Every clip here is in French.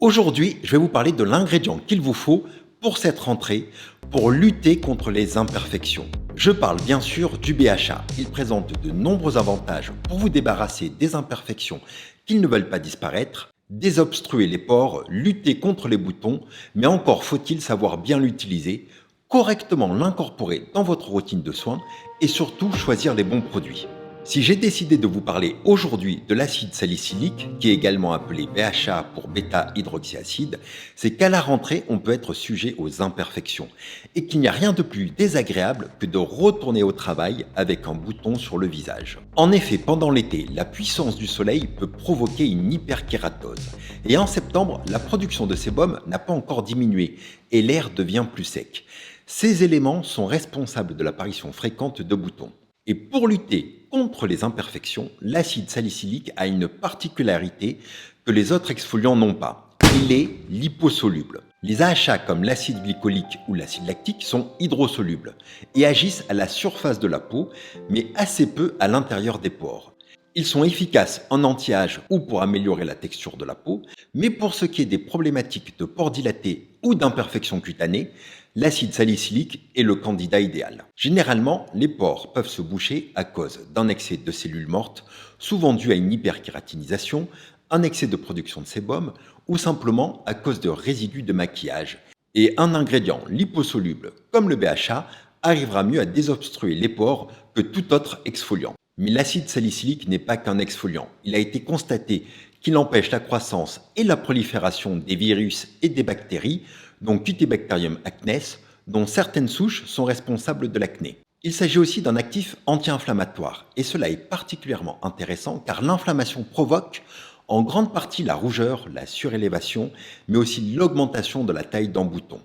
Aujourd'hui, je vais vous parler de l'ingrédient qu'il vous faut pour cette rentrée pour lutter contre les imperfections. Je parle bien sûr du BHA. Il présente de nombreux avantages pour vous débarrasser des imperfections qui ne veulent pas disparaître, désobstruer les pores, lutter contre les boutons, mais encore faut-il savoir bien l'utiliser, correctement l'incorporer dans votre routine de soins et surtout choisir les bons produits. Si j'ai décidé de vous parler aujourd'hui de l'acide salicylique, qui est également appelé BHA pour bêta-hydroxyacide, c'est qu'à la rentrée, on peut être sujet aux imperfections et qu'il n'y a rien de plus désagréable que de retourner au travail avec un bouton sur le visage. En effet, pendant l'été, la puissance du soleil peut provoquer une hyperkératose et en septembre, la production de sébum n'a pas encore diminué et l'air devient plus sec. Ces éléments sont responsables de l'apparition fréquente de boutons. Et pour lutter contre les imperfections, l'acide salicylique a une particularité que les autres exfoliants n'ont pas. Il est liposoluble. Les AHA comme l'acide glycolique ou l'acide lactique sont hydrosolubles et agissent à la surface de la peau, mais assez peu à l'intérieur des pores. Ils sont efficaces en anti-âge ou pour améliorer la texture de la peau, mais pour ce qui est des problématiques de pores dilatés ou d'imperfections cutanées, l'acide salicylique est le candidat idéal. Généralement, les pores peuvent se boucher à cause d'un excès de cellules mortes, souvent dû à une hyperkératinisation, un excès de production de sébum ou simplement à cause de résidus de maquillage. Et un ingrédient liposoluble comme le BHA arrivera mieux à désobstruer les pores que tout autre exfoliant. Mais l'acide salicylique n'est pas qu'un exfoliant. Il a été constaté qu'il empêche la croissance et la prolifération des virus et des bactéries, dont Cutibacterium acnes, dont certaines souches sont responsables de l'acné. Il s'agit aussi d'un actif anti-inflammatoire, et cela est particulièrement intéressant car l'inflammation provoque en grande partie la rougeur, la surélévation, mais aussi l'augmentation de la taille d'un bouton.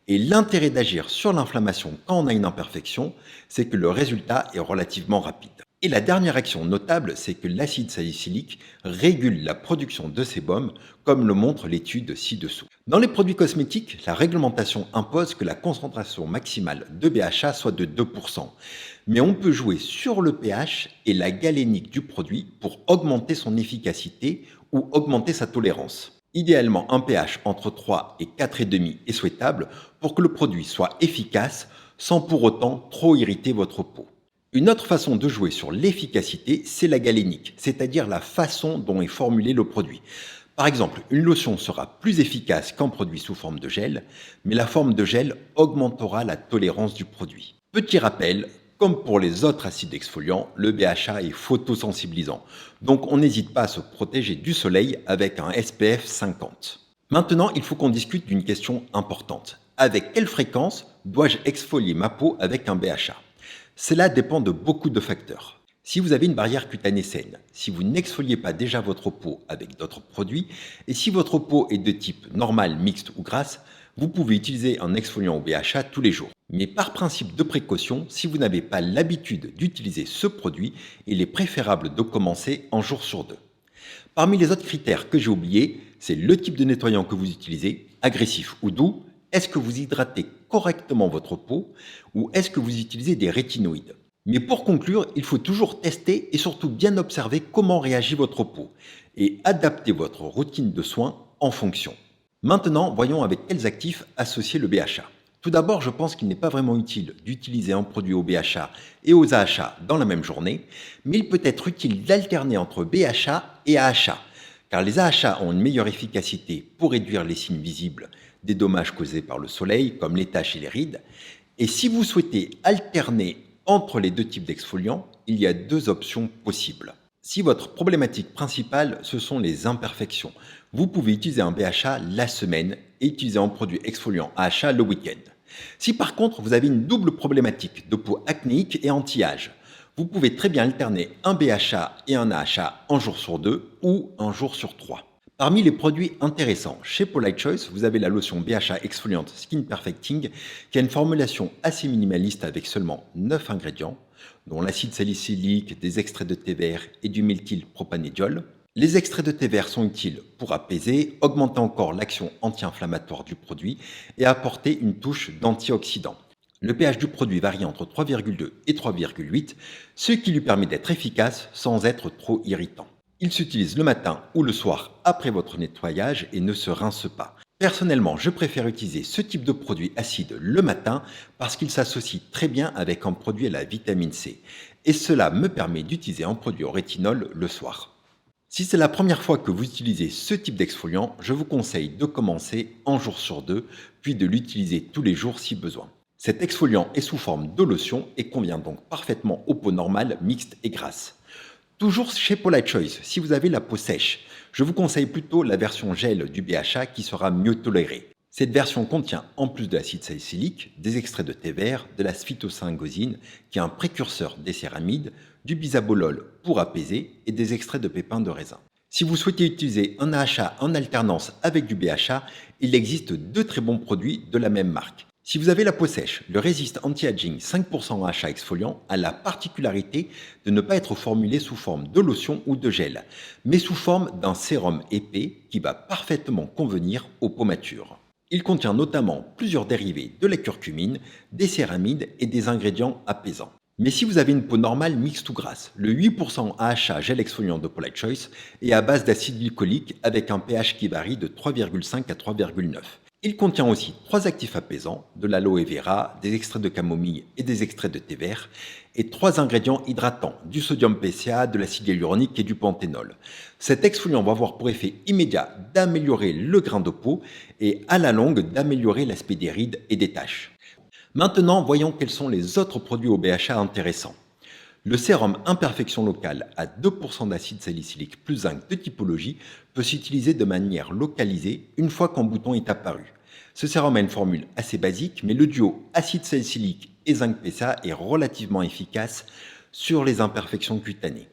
Et l'intérêt d'agir sur l'inflammation quand on a une imperfection, c'est que le résultat est relativement rapide. Et la dernière action notable, c'est que l'acide salicylique régule la production de sébum, comme le montre l'étude ci-dessous. Dans les produits cosmétiques, la réglementation impose que la concentration maximale de BHA soit de 2%. Mais on peut jouer sur le pH et la galénique du produit pour augmenter son efficacité ou augmenter sa tolérance. Idéalement, un pH entre 3 et 4,5 est souhaitable pour que le produit soit efficace sans pour autant trop irriter votre peau. Une autre façon de jouer sur l'efficacité, c'est la galénique, c'est-à-dire la façon dont est formulé le produit. Par exemple, une lotion sera plus efficace qu'un produit sous forme de gel, mais la forme de gel augmentera la tolérance du produit. Petit rappel, comme pour les autres acides exfoliants, le BHA est photosensibilisant, donc on n'hésite pas à se protéger du soleil avec un SPF 50. Maintenant, il faut qu'on discute d'une question importante. Avec quelle fréquence dois-je exfolier ma peau avec un BHA ? Cela dépend de beaucoup de facteurs. Si vous avez une barrière cutanée saine, si vous n'exfoliez pas déjà votre peau avec d'autres produits, et si votre peau est de type normal, mixte ou grasse, vous pouvez utiliser un exfoliant au BHA tous les jours. Mais par principe de précaution, si vous n'avez pas l'habitude d'utiliser ce produit, il est préférable de commencer un jour sur deux. Parmi les autres critères que j'ai oubliés, c'est le type de nettoyant que vous utilisez, agressif ou doux. Est-ce que vous hydratez correctement votre peau ou est-ce que vous utilisez des rétinoïdes? Mais pour conclure, il faut toujours tester et surtout bien observer comment réagit votre peau et adapter votre routine de soins en fonction. Maintenant, voyons avec quels actifs associer le BHA. Tout d'abord, je pense qu'il n'est pas vraiment utile d'utiliser un produit au BHA et aux AHA dans la même journée, mais il peut être utile d'alterner entre BHA et AHA, car les AHA ont une meilleure efficacité pour réduire les signes visibles des dommages causés par le soleil, comme les taches et les rides. Et si vous souhaitez alterner entre les deux types d'exfoliants, il y a deux options possibles. Si votre problématique principale, ce sont les imperfections, vous pouvez utiliser un BHA la semaine et utiliser un produit exfoliant AHA le week-end. Si par contre vous avez une double problématique de peau acnéique et anti-âge, vous pouvez très bien alterner un BHA et un AHA un jour sur deux ou un jour sur trois. Parmi les produits intéressants chez Polite Choice, vous avez la lotion BHA exfoliante Skin Perfecting qui a une formulation assez minimaliste avec seulement 9 ingrédients, dont l'acide salicylique, des extraits de thé vert et du méthylpropanédiol. Les extraits de thé vert sont utiles pour apaiser, augmenter encore l'action anti-inflammatoire du produit et apporter une touche d'antioxydant. Le pH du produit varie entre 3,2 et 3,8, ce qui lui permet d'être efficace sans être trop irritant. Il s'utilise le matin ou le soir après votre nettoyage et ne se rince pas. Personnellement, je préfère utiliser ce type de produit acide le matin parce qu'il s'associe très bien avec un produit à la vitamine C. Et cela me permet d'utiliser un produit au rétinol le soir. Si c'est la première fois que vous utilisez ce type d'exfoliant, je vous conseille de commencer un jour sur deux, puis de l'utiliser tous les jours si besoin. Cet exfoliant est sous forme de lotion et convient donc parfaitement aux peaux normales, mixtes et grasses. Toujours chez Polite Choice, si vous avez la peau sèche, je vous conseille plutôt la version gel du BHA qui sera mieux tolérée. Cette version contient, en plus de l'acide salicylique, des extraits de thé vert, de la sphitosyngosine, qui est un précurseur des céramides, du bisabolol pour apaiser et des extraits de pépins de raisin. Si vous souhaitez utiliser un AHA en alternance avec du BHA, il existe deux très bons produits de la même marque. Si vous avez la peau sèche, le Resist Anti-Aging 5% AHA exfoliant a la particularité de ne pas être formulé sous forme de lotion ou de gel, mais sous forme d'un sérum épais qui va parfaitement convenir aux peaux matures. Il contient notamment plusieurs dérivés de la curcumine, des céramides et des ingrédients apaisants. Mais si vous avez une peau normale mixte ou grasse, le 8% AHA gel exfoliant de Polite Choice est à base d'acide glycolique avec un pH qui varie de 3,5 à 3,9. Il contient aussi 3 actifs apaisants, de l'aloe vera, des extraits de camomille et des extraits de thé vert, et 3 ingrédients hydratants, du sodium PCA, de l'acide hyaluronique et du panthénol. Cet exfoliant va avoir pour effet immédiat d'améliorer le grain de peau et à la longue d'améliorer l'aspect des rides et des taches. Maintenant, voyons quels sont les autres produits au BHA intéressants. Le sérum Imperfection locale à 2% d'acide salicylique plus zinc de typologie peut s'utiliser de manière localisée une fois qu'un bouton est apparu. Ce sérum a une formule assez basique, mais le duo acide salicylique et zinc PCA est relativement efficace sur les imperfections cutanées,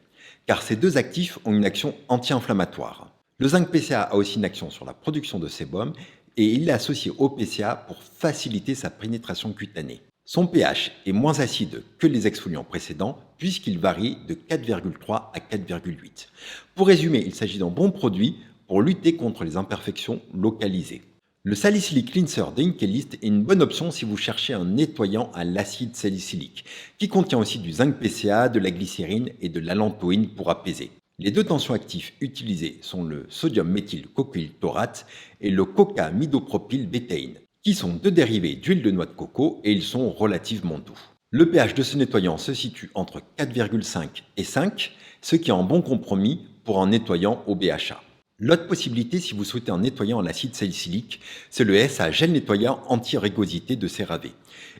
car ces deux actifs ont une action anti-inflammatoire. Le zinc PCA a aussi une action sur la production de sébum et il est associé au PCA pour faciliter sa pénétration cutanée. Son pH est moins acide que les exfoliants précédents puisqu'il varie de 4,3 à 4,8. Pour résumer, il s'agit d'un bon produit pour lutter contre les imperfections localisées. Le Salicylic Cleanser de Inkélist est une bonne option si vous cherchez un nettoyant à l'acide salicylique, qui contient aussi du zinc PCA, de la glycérine et de l'allantoïne pour apaiser. Les deux tensions actifs utilisés sont le sodium méthylcocyltaurate et le coca-midopropylbétaïne, qui sont deux dérivés d'huile de noix de coco et ils sont relativement doux. Le pH de ce nettoyant se situe entre 4,5 et 5, ce qui est un bon compromis pour un nettoyant au BHA. L'autre possibilité, si vous souhaitez un nettoyant à l'acide salicylique, c'est le SA gel nettoyant anti-rugosité de CeraVe.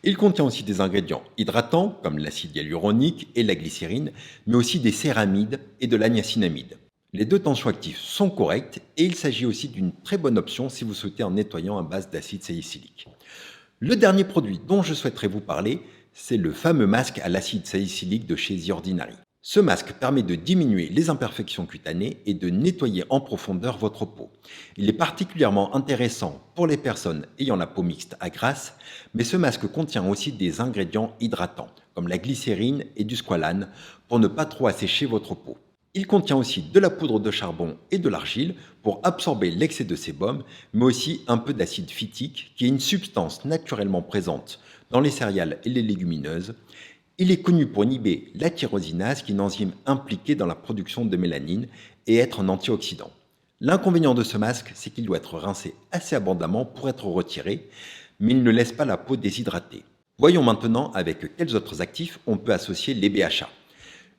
Il contient aussi des ingrédients hydratants comme l'acide hyaluronique et la glycérine, mais aussi des céramides et de l'agnacinamide. Les deux tensions actifs sont correctes et il s'agit aussi d'une très bonne option si vous souhaitez un nettoyant à base d'acide salicylique. Le dernier produit dont je souhaiterais vous parler, c'est le fameux masque à l'acide salicylique de chez The Ordinary. Ce masque permet de diminuer les imperfections cutanées et de nettoyer en profondeur votre peau. Il est particulièrement intéressant pour les personnes ayant la peau mixte à grasse, mais ce masque contient aussi des ingrédients hydratants, comme la glycérine et du squalane, pour ne pas trop assécher votre peau. Il contient aussi de la poudre de charbon et de l'argile pour absorber l'excès de sébum, mais aussi un peu d'acide phytique, qui est une substance naturellement présente dans les céréales et les légumineuses. Il est connu pour inhiber la tyrosinase, qui est une enzyme impliquée dans la production de mélanine, et être un antioxydant. L'inconvénient de ce masque, c'est qu'il doit être rincé assez abondamment pour être retiré, mais il ne laisse pas la peau déshydratée. Voyons maintenant avec quels autres actifs on peut associer les BHA.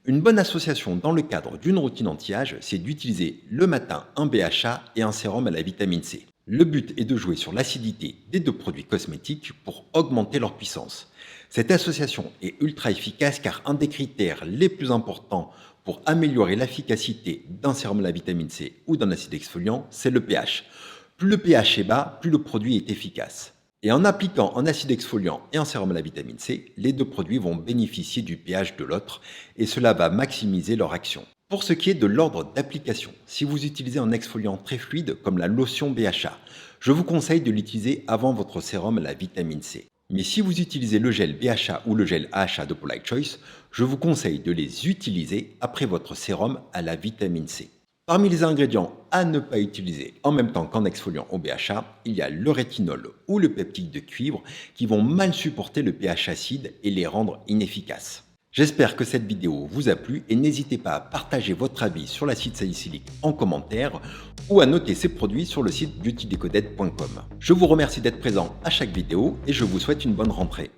Une bonne association dans le cadre d'une routine anti-âge, c'est d'utiliser le matin un BHA et un sérum à la vitamine C. Le but est de jouer sur l'acidité des deux produits cosmétiques pour augmenter leur puissance. Cette association est ultra efficace car un des critères les plus importants pour améliorer l'efficacité d'un sérum à la vitamine C ou d'un acide exfoliant, c'est le pH. Plus le pH est bas, plus le produit est efficace. Et en appliquant un acide exfoliant et un sérum à la vitamine C, les deux produits vont bénéficier du pH de l'autre et cela va maximiser leur action. Pour ce qui est de l'ordre d'application, si vous utilisez un exfoliant très fluide comme la lotion BHA, je vous conseille de l'utiliser avant votre sérum à la vitamine C. Mais si vous utilisez le gel BHA ou le gel AHA de Polite Choice, je vous conseille de les utiliser après votre sérum à la vitamine C. Parmi les ingrédients à ne pas utiliser en même temps qu'en exfoliant au BHA, il y a le rétinol ou le peptide de cuivre qui vont mal supporter le pH acide et les rendre inefficaces. J'espère que cette vidéo vous a plu et n'hésitez pas à partager votre avis sur l'acide salicylique en commentaire ou à noter ces produits sur le site beautydecoded.com. Je vous remercie d'être présent à chaque vidéo et je vous souhaite une bonne rentrée.